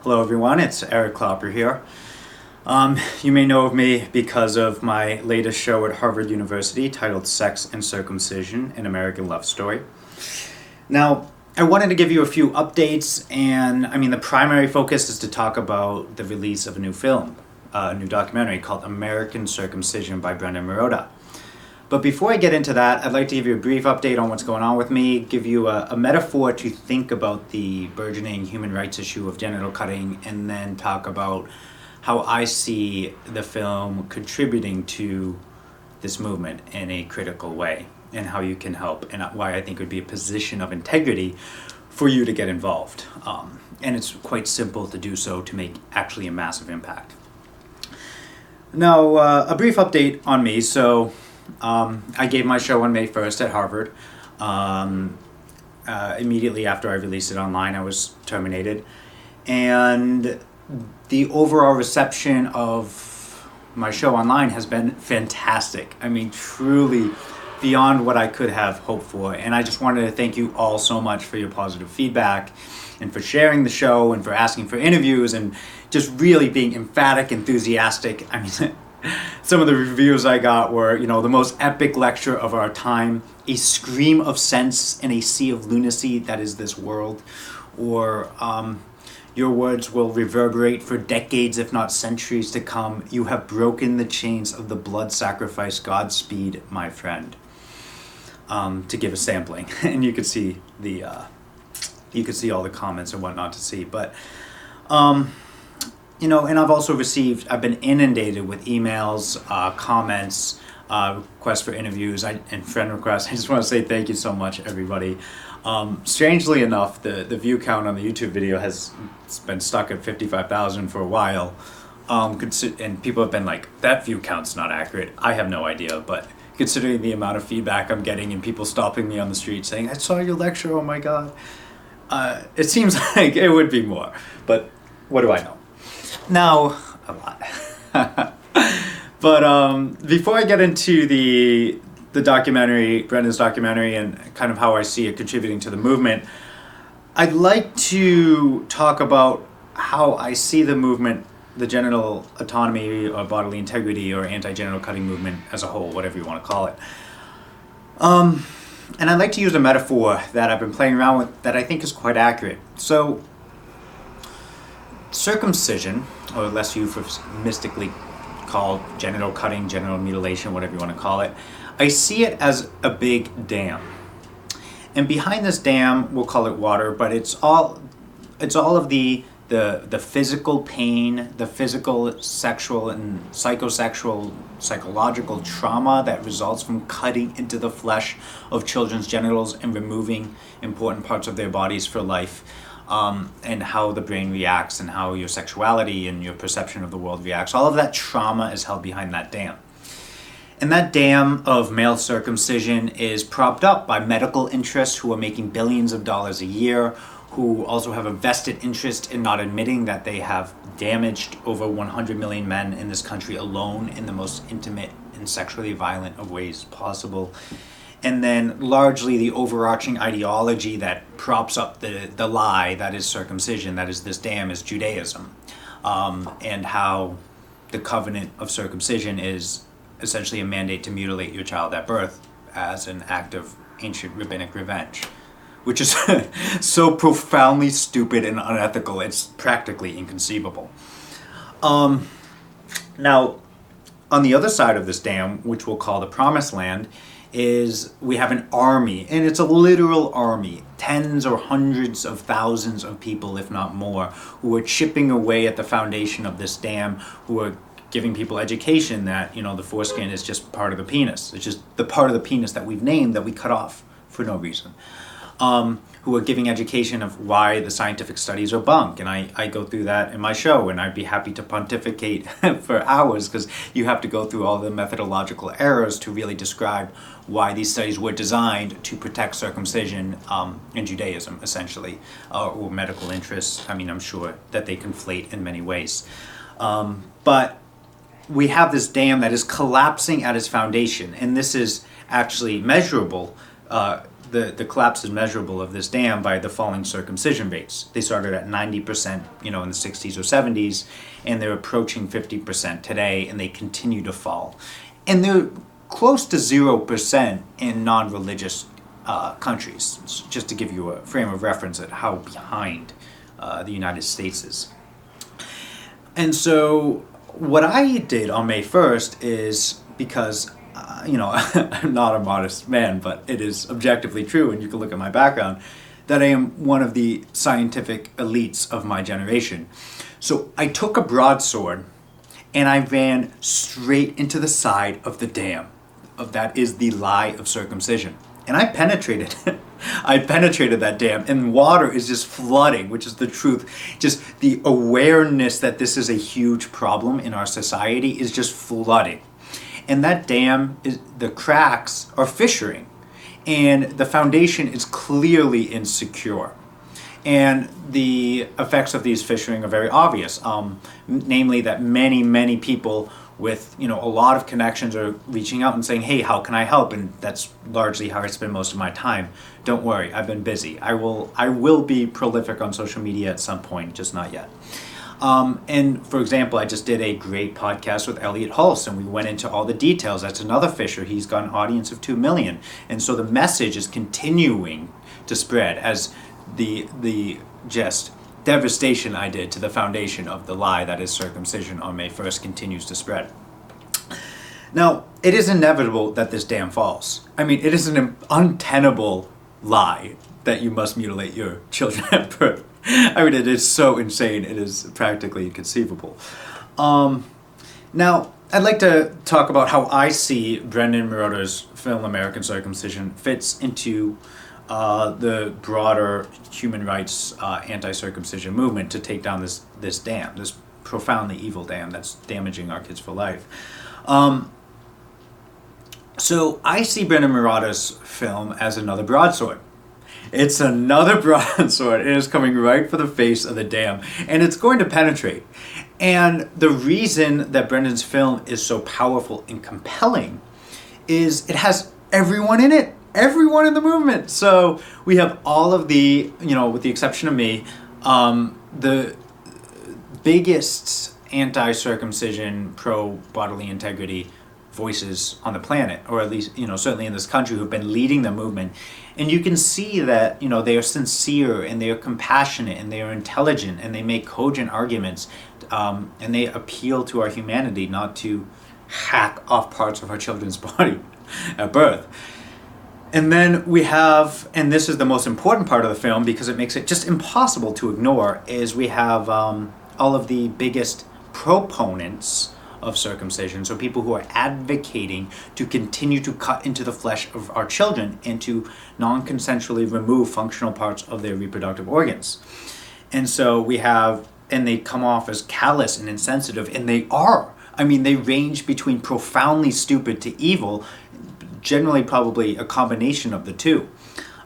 Hello everyone, it's Eric Clopper here. You may know of me because of my latest show at Harvard University titled Sex and Circumcision, an American Love Story. Now, I wanted to give you a few updates, and the primary focus is to talk about the release of a new film, a new documentary called American Circumcision by Brendon Marotta. But before I get into that, I'd like to give you a brief update on what's going on with me, give you a metaphor to think about the burgeoning human rights issue of genital cutting, and then talk about how I see the film contributing to this movement in a critical way, and how you can help, and why I think it would be a position of integrity for you to get involved. And it's quite simple to do so to make actually a massive impact. Now, a brief update on me. So, I gave my show on May 1st at Harvard. Immediately after I released it online, I was terminated. And the overall reception of my show online has been fantastic. Truly beyond what I could have hoped for. And I just wanted to thank you all so much for your positive feedback and for sharing the show and for asking for interviews and just really being emphatic, enthusiastic. Some of the reviews I got were, the most epic lecture of our time, a scream of sense in a sea of lunacy that is this world, or your words will reverberate for decades, if not centuries to come. You have broken the chains of the blood sacrifice. Godspeed, my friend. To give a sampling, and you could see all the comments and whatnot to see, but. And I've been inundated with emails, comments, requests for interviews, and friend requests. I just want to say thank you so much, everybody. Strangely enough, the view count on the YouTube video has been stuck at 55,000 for a while. And people have been like, that view count's not accurate. I have no idea, but considering the amount of feedback I'm getting and people stopping me on the street saying, I saw your lecture, oh my God. It seems like it would be more, but what do I know? Now, a lot. But before I get into the documentary, Brendon's documentary, and kind of how I see it contributing to the movement, I'd like to talk about how I see the movement, the genital autonomy or bodily integrity or anti-genital cutting movement as a whole, whatever you want to call it. And I'd like to use a metaphor that I've been playing around with that I think is quite accurate. So, circumcision, or less euphemistically called genital cutting, genital mutilation, whatever you want to call it, I see it as a big dam. And behind this dam, we'll call it water, but it's all of the physical pain, the physical, sexual, and psychological trauma that results from cutting into the flesh of children's genitals and removing important parts of their bodies for life. And how the brain reacts and how your sexuality and your perception of the world reacts. All of that trauma is held behind that dam. And that dam of male circumcision is propped up by medical interests who are making billions of dollars a year, who also have a vested interest in not admitting that they have damaged over 100 million men in this country alone in the most intimate and sexually violent of ways possible. And then largely the overarching ideology that props up the lie that is circumcision, that is this dam, is Judaism. And how the covenant of circumcision is essentially a mandate to mutilate your child at birth as an act of ancient rabbinic revenge, which is so profoundly stupid and unethical, it's practically inconceivable. Now, on the other side of this dam, which we'll call the Promised Land, is we have an army, and it's a literal army, tens or hundreds of thousands of people, if not more, who are chipping away at the foundation of this dam, who are giving people education that, the foreskin is just part of the penis. It's just the part of the penis that we've named that we cut off for no reason. Who are giving education of why the scientific studies are bunk. And I go through that in my show, and I'd be happy to pontificate for hours, because you have to go through all the methodological errors to really describe why these studies were designed to protect circumcision in Judaism, essentially, or medical interests. I'm sure that they conflate in many ways. But we have this dam that is collapsing at its foundation, and this is actually measurable the collapse is measurable of this dam by the falling circumcision rates. They started at 90%, in the 60s or 70s, and they're approaching 50% today, and they continue to fall. And they're close to 0% in non-religious countries, just to give you a frame of reference at how behind the United States is. And so what I did on May 1st is, because I'm not a modest man, but it is objectively true, and you can look at my background, that I am one of the scientific elites of my generation. So I took a broadsword and I ran straight into the side of the dam. That is the lie of circumcision. And I penetrated it. I penetrated that dam, and water is just flooding, which is the truth. Just the awareness that this is a huge problem in our society is just flooding. And that dam, the cracks are fissuring, and the foundation is clearly insecure. And the effects of these fissuring are very obvious, namely that many people with a lot of connections are reaching out and saying, hey, how can I help? And that's largely how I spend most of my time. Don't worry, I've been busy. I will be prolific on social media at some point, just not yet. And for example, I just did a great podcast with Elliot Hulse, and we went into all the details. That's another fisher. He's got an audience of 2 million. And so the message is continuing to spread as the just devastation I did to the foundation of the lie that is circumcision on May 1st continues to spread. Now, it is inevitable that this dam falls. I mean, it is an untenable lie that you must mutilate your children at birth. I mean, it is so insane, it is practically inconceivable. Now, I'd like to talk about how I see Brendon Marotta's film American Circumcision fits into the broader human rights anti-circumcision movement to take down this dam, this profoundly evil dam that's damaging our kids for life. So I see Brendon Marotta's film as another broadsword. It's another broadsword. It is coming right for the face of the dam, and it's going to penetrate. And the reason that Brendon's film is so powerful and compelling is it has everyone in it. Everyone in the movement. So we have all of the, with the exception of me, the biggest anti-circumcision, pro-bodily integrity voices on the planet, or at least, certainly in this country, who've been leading the movement. And you can see that, they are sincere, and they are compassionate, and they are intelligent, and they make cogent arguments, and they appeal to our humanity, not to hack off parts of our children's body at birth. And then we have, and this is the most important part of the film because it makes it just impossible to ignore, is we have all of the biggest proponents of circumcision, so people who are advocating to continue to cut into the flesh of our children and to non-consensually remove functional parts of their reproductive organs. And so we have, and they come off as callous and insensitive, and they are. I mean, they range between profoundly stupid to evil, generally probably a combination of the two.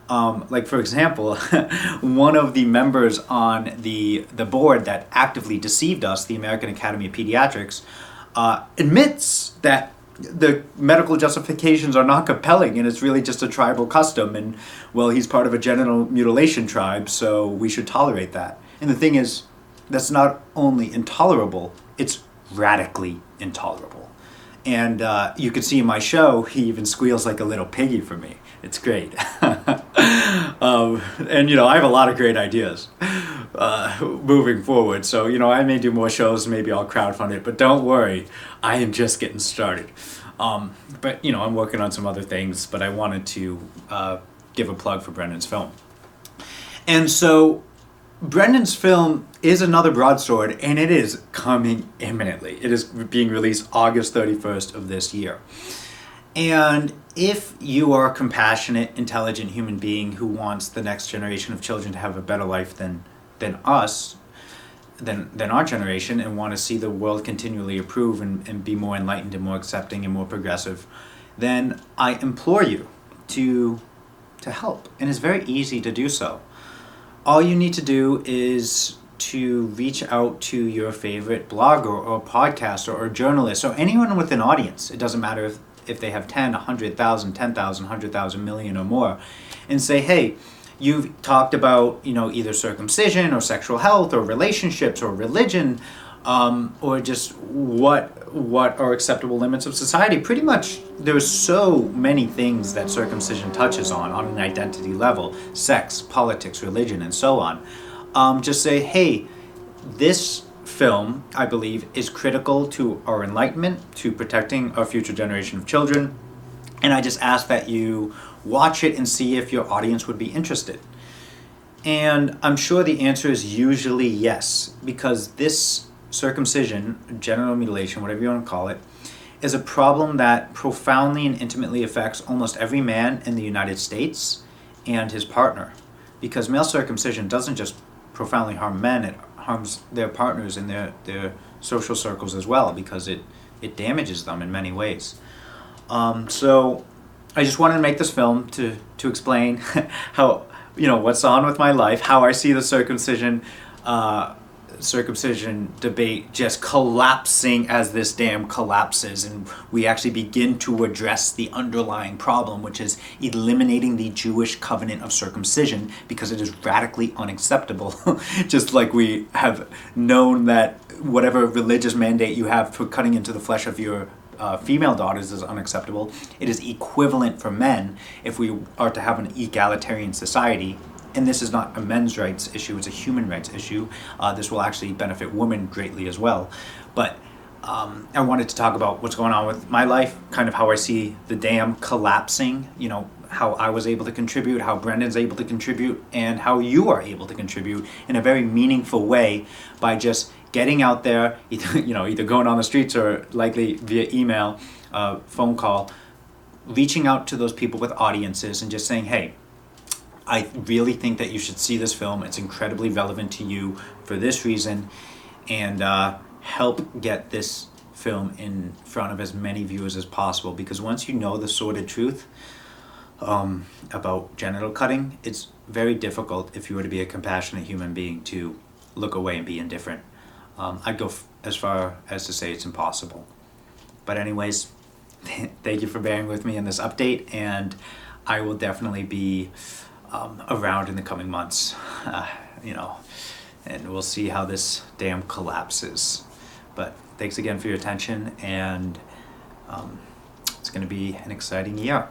Like, for example, one of the members on the board that actively deceived us, the American Academy of Pediatrics, admits that the medical justifications are not compelling and it's really just a tribal custom, and, well, he's part of a genital mutilation tribe, so we should tolerate that. And the thing is, that's not only intolerable, it's radically intolerable. And you can see in my show, he even squeals like a little piggy for me. It's great. And, I have a lot of great ideas moving forward. So, I may do more shows, maybe I'll crowdfund it. But don't worry, I am just getting started. But, I'm working on some other things. But I wanted to give a plug for Brendon's film. And so Brendon's film is another broadsword, and it is coming imminently. It is being released August 31st of this year. And if you are a compassionate, intelligent human being who wants the next generation of children to have a better life than us, than our generation, and want to see the world continually improve and be more enlightened and more accepting and more progressive, then I implore you to help. And it's very easy to do so. All you need to do is to reach out to your favorite blogger or podcaster or journalist or anyone with an audience. It doesn't matter if if they have 10, 100,000, 10,000, 100,000, million or more, and say, hey, you've talked about, either circumcision or sexual health or relationships or religion, or just what are acceptable limits of society. Pretty much there's so many things that circumcision touches on an identity level: sex, politics, religion, and so on. Just say, hey, this film, I believe, is critical to our enlightenment, to protecting our future generation of children, and I just ask that you watch it and see if your audience would be interested. And I'm sure the answer is usually yes, because this circumcision, genital mutilation, whatever you want to call it, is a problem that profoundly and intimately affects almost every man in the United States and his partner. Because male circumcision doesn't just profoundly harm men, it harms their partners and their social circles as well, because it damages them in many ways. So I just wanted to make this film to explain how, what's on with my life, how I see the circumcision debate just collapsing as this dam collapses, and we actually begin to address the underlying problem, which is eliminating the Jewish covenant of circumcision, because it is radically unacceptable. Just like we have known that whatever religious mandate you have for cutting into the flesh of your female daughters is unacceptable, it is equivalent for men if we are to have an egalitarian society. And this is not a men's rights issue, it's a human rights issue. This will actually benefit women greatly as well. But I wanted to talk about what's going on with my life, kind of how I see the dam collapsing, how I was able to contribute, how Brendon's able to contribute, and how you are able to contribute in a very meaningful way by just getting out there, either going on the streets or likely via email, phone call, reaching out to those people with audiences and just saying, hey, I really think that you should see this film. It's incredibly relevant to you for this reason, and help get this film in front of as many viewers as possible, because once you know the sordid truth about genital cutting, it's very difficult, if you were to be a compassionate human being, to look away and be indifferent. I'd go as far as to say it's impossible. But anyways, thank you for bearing with me in this update, and I will definitely be around in the coming months, and we'll see how this dam collapses. But thanks again for your attention, and it's going to be an exciting year.